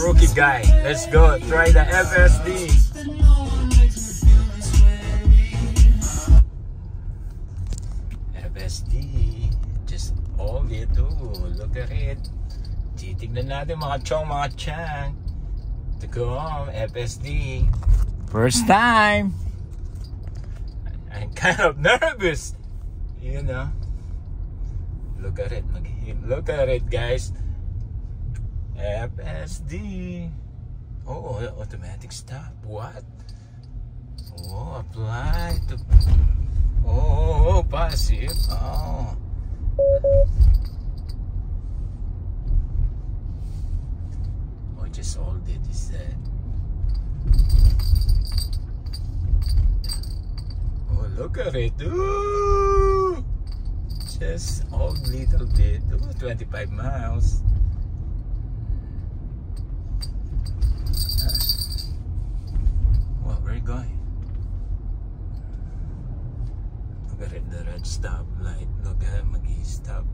rookie guy. Let's go. Try the FSD. FSD. Just all it. Ooh, look at it. Titignan natin mga chong, mga chang. To go FSD. First time. I'm kind of nervous. You know. Look at it. Look at it, guys. FSD. Oh, automatic stop. What? Oh, apply to. Oh, passive. Oh. Oh, just all did is that. Oh, look at it. Ooh. Just all little bit. Ooh, 25 miles. Well, where are you going? Look at it, the red stop light. Look at it, mag-stop.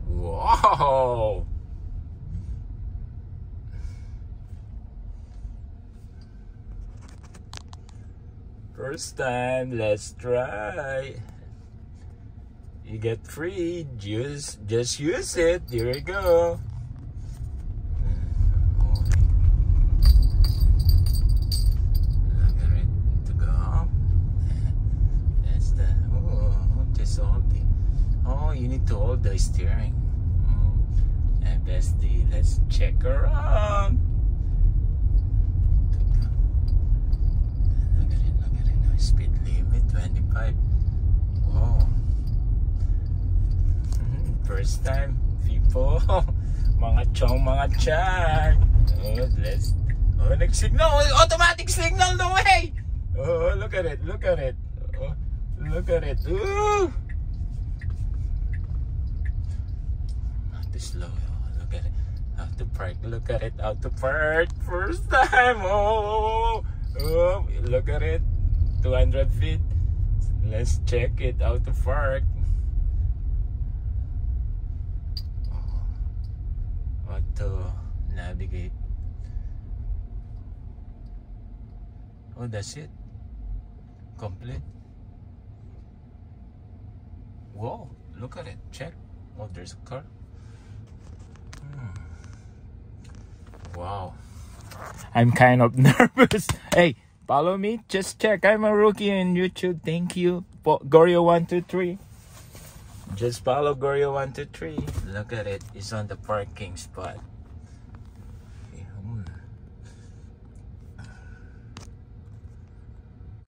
Wow! First time, let's try. You get free, just use it. Here we go. Look at it to go. That's the just hold the. Oh, you need to hold the steering. FSD. Let's check around. Look at it. Look at it. Speed limit 25. Wow. First time, people. Mga chong, mga chan. Oh, let's. Oh, nag-signal. Automatic signal, no way. Oh, look at it. Look at it. Oh, look at it. Ooh. Not too slow. Oh, look at it. How to park. Look at it. How to park. First time. Oh, look at it. 200 feet. Let's check it. How to park. To navigate. Oh, that's it. Complete. Whoa, look at it. Check. Oh, there's a car. Wow. I'm kind of nervous. Hey, follow me. Just check. I'm a rookie on YouTube. Thank you. Goryo123. Just follow Goryo123. Look at it. It's on the parking spot.